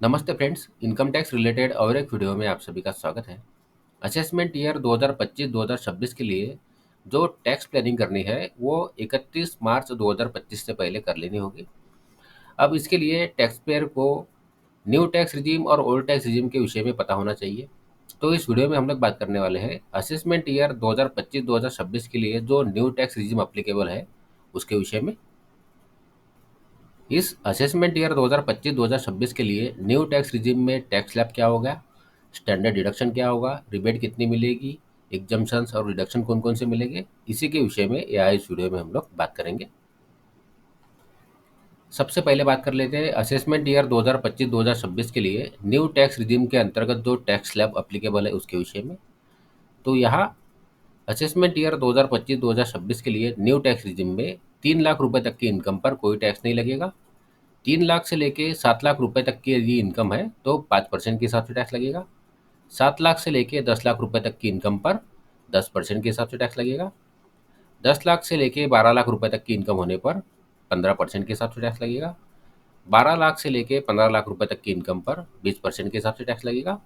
नमस्ते friends, income tax related और एक वीडियो में आप सभी का स्वागत है। असेसमेंट ईयर 2025-2026 के लिए जो टैक्स प्लानिंग करनी है वो 31 मार्च 2025 से पहले कर लेनी होगी। अब इसके लिए टैक्स पेयर को न्यू टैक्स रिजीम और ओल्ड टैक्स रिजीम के विषय में पता होना चाहिए। तो इस वीडियो में हम लोग बात करने वाले हैं असेसमेंट ईयर 2025-2026 के लिए जो न्यू टैक्स रिजीम अप्लीकेबल है उसके विषय में। इस असेसमेंट ईयर 2025-2026 के लिए न्यू टैक्स रिजिम में टैक्स स्लैब क्या होगा, स्टैंडर्ड डिडक्शन क्या होगा, रिबेट कितनी मिलेगी, एग्जम्पशंस और रिडक्शन कौन कौन से मिलेंगे, इसी के विषय में यह इस वीडियो में हम लोग बात करेंगे। सबसे पहले बात कर लेते हैं असेसमेंट ईयर 2025-2026 के लिए न्यू टैक्स रिजिम के अंतर्गत जो टैक्स स्लैब अप्लीकेबल है उसके विषय में। तो यहाँ असेसमेंट ईयर 2025-2026 के लिए न्यू टैक्स रिजिम में 3 लाख रुपए तक की इनकम पर कोई टैक्स नहीं लगेगा। 3 लाख से लेके 7 लाख रुपए तक की यदि इनकम है तो 5% के हिसाब से टैक्स लगेगा। 7 लाख से लेके 10 लाख रुपए तक की इनकम पर 10% के हिसाब से टैक्स लगेगा। 10 लाख से लेके 12 लाख रुपए तक की इनकम होने पर 15% के हिसाब से टैक्स लगेगा। 12 लाख से लेके 15 लाख रुपए तक की इनकम पर 20% के हिसाब से टैक्स लगेगा।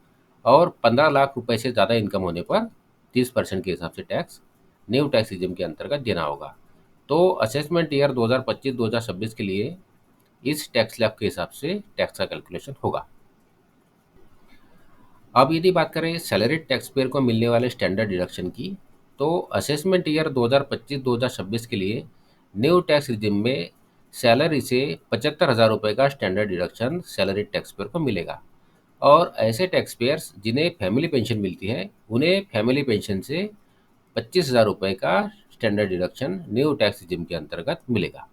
और 15 लाख रुपए से ज़्यादा इनकम होने पर 30% के हिसाब से टैक्स न्यू टैक्स रिजिम के अंतर्गत देना होगा। तो असेसमेंट ईयर 2025-2026 के लिए इस टैक्स स्लैब के हिसाब से टैक्स का कैलकुलेशन होगा। अब यदि बात करें सैलरी टैक्स पेयर को मिलने वाले स्टैंडर्ड डिडक्शन की, तो असेसमेंट ईयर 2025-2026 के लिए न्यू टैक्स रिजिम में सैलरी से 75,000 रुपये का standard deduction salary tax payer को मिलेगा। और ऐसे टैक्स पेयर्स जिन्हें फैमिली पेंशन मिलती है उन्हें फैमिली पेंशन से 25,000 रुपये का standard deduction new tax regime के अंतर्गत मिलेगा।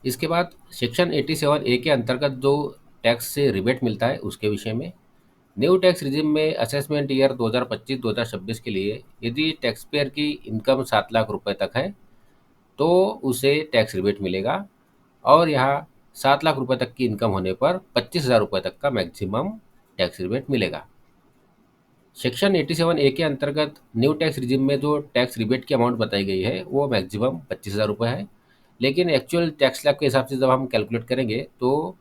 इसके बाद सेक्शन 87A के अंतर्गत जो टैक्स से रिबेट मिलता है उसके विषय में। न्यू टैक्स रिजिम में असेसमेंट ईयर 2025-2026 के लिए यदि टैक्स पेयर की इनकम 7 लाख रुपए तक है तो उसे टैक्स रिबेट मिलेगा। और यहाँ 7 लाख रुपए तक की इनकम होने पर 25,000 रुपये तक का मैक्सिमम टैक्स रिबेट मिलेगा। सेक्शन 87A के अंतर्गत न्यू टैक्स रिजिम में जो टैक्स रिबेट की अमाउंट बताई गई है वो मैक्सिमम 25,000 रुपये है। लेकिन एक्चुअल टैक्स स्लैब के हिसाब से जब हम कैलकुलेट करेंगे तो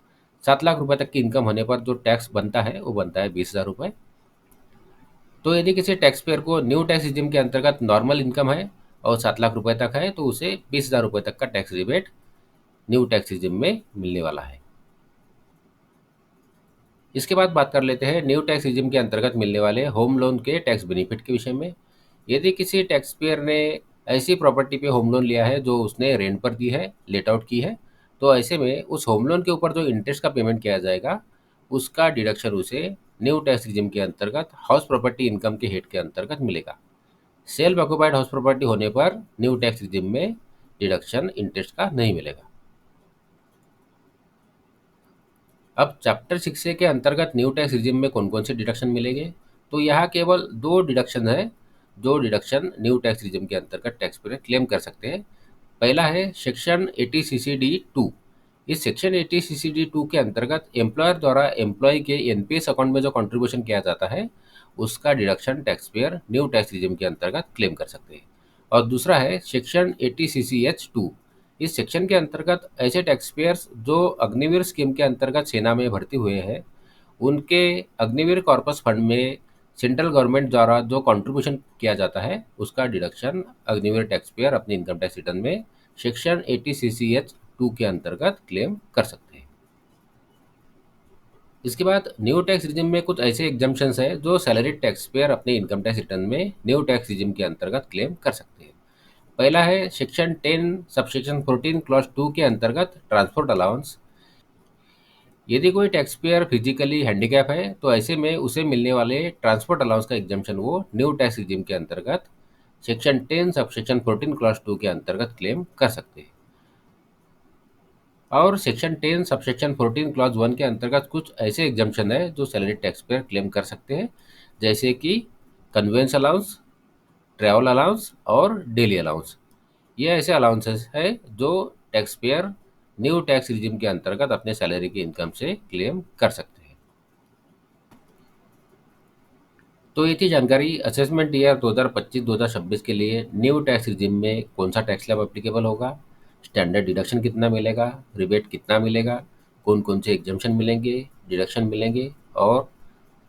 7 लाख रुपए तक की इनकम होने पर जो टैक्स बनता है वो बनता है 20,000 रुपये। तो यदि किसी टैक्स पेयर को न्यू टैक्स रिजिम के अंतर्गत नॉर्मल इनकम है और 7 लाख रुपए तक है तो उसे 20,000 रुपये तक का tax rebate new tax regime में मिलने वाला है। इसके बाद बात कर लेते हैं न्यू टैक्स रिजिम के अंतर्गत मिलने वाले होम लोन के टैक्स बेनिफिट के विषय में। यदि किसी टैक्स पेयर ने ऐसी प्रॉपर्टी पे होम लोन लिया है जो उसने रेंट पर दी है, लेट आउट की है, तो ऐसे में उस होम लोन के ऊपर जो इंटरेस्ट का पेमेंट किया जाएगा उसका डिडक्शन उसे न्यू टैक्स रिजिम के अंतर्गत हाउस प्रॉपर्टी इनकम के हेड के अंतर्गत मिलेगा। सेल्फ ऑक्युपाइड हाउस प्रॉपर्टी होने पर न्यू टैक्स रिजिम में डिडक्शन इंटरेस्ट का नहीं मिलेगा। अब चैप्टर 6A के अंतर्गत न्यू टैक्स रिजिम में कौन कौन से डिडक्शन मिलेंगे, तो यहाँ केवल दो डिडक्शन है जो डिडक्शन न्यू टैक्स रिजिम के अंतर्गत टैक्स पेयर क्लेम कर सकते हैं। पहला है सेक्शन 80CCD2। इस सेक्शन 80CCD2 के अंतर्गत एम्प्लॉयर द्वारा एम्प्लॉय के एनपीएस अकाउंट में जो कंट्रीब्यूशन किया जाता है उसका deduction tax payer new tax regime के अंतर्गत क्लेम कर सकते हैं। और दूसरा है सेक्शन 80CCH2। इस सेक्शन के अंतर्गत ऐसे टैक्स पेयर्स जो अग्निवीर स्कीम के अंतर्गत सेना में भर्ती हुए हैं उनके अग्निवीर कॉर्पस फंड में सेंट्रल गवर्नमेंट द्वारा जो कंट्रीब्यूशन किया जाता है उसका डिडक्शन अग्निवीर टैक्स पेयर अपने इनकम टैक्स रिटर्न में सेक्शन 80CCH2 के अंतर्गत क्लेम कर सकते हैं। इसके बाद न्यू टैक्स रिजिम में कुछ ऐसे एग्जम्पशंस है जो सैलरी टैक्स पेयर अपने इनकम टैक्स रिटर्न में न्यू टैक्स रिजिम के अंतर्गत क्लेम कर सकते हैं। पहला है सेक्शन 10 सबसेक्शन 14 क्लॉज 2 के अंतर्गत ट्रांसपोर्ट अलाउंस। यदि कोई टैक्स पेयर फिजिकली हैंडीकैप है तो ऐसे में उसे मिलने वाले ट्रांसपोर्ट अलाउंस का एग्जम्पशन वो न्यू टैक्स रिजिम के अंतर्गत सेक्शन 10 सबसेक्शन 14 क्लॉज 2 के अंतर्गत क्लेम कर सकते हैं। और सेक्शन 10 सबसेक्शन 14 क्लॉज 1 के अंतर्गत कुछ ऐसे एग्जम्पशन है जो सैलरी टैक्स पेयर क्लेम कर सकते हैं, जैसे कि कन्वेंस अलाउंस, ट्रैवल अलाउंस और डेली अलाउंस। ये ऐसे अलाउंसेस है जो tax payer new tax regime के अंतर्गत अपने सैलरी की इनकम से क्लेम कर सकते हैं। तो ये थी जानकारी असेसमेंट ईयर 2025-2026 के लिए न्यू टैक्स रिजिम में कौन सा टैक्स स्लैब एप्लीकेबल होगा, स्टैंडर्ड डिडक्शन कितना मिलेगा, रिबेट कितना मिलेगा, कौन कौन से एग्जामेशन मिलेंगे, डिडक्शन मिलेंगे, और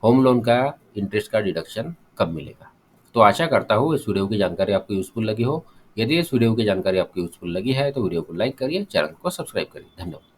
होम लोन का इंटरेस्ट का डिडक्शन कब मिलेगा। तो आशा करता हूँ इस वीडियो की जानकारी आपको यूज़फुल लगी हो। यदि इस वीडियो की जानकारी आपको यूज़फुल लगी है तो वीडियो को लाइक करिए, चैनल को सब्सक्राइब करिए। धन्यवाद।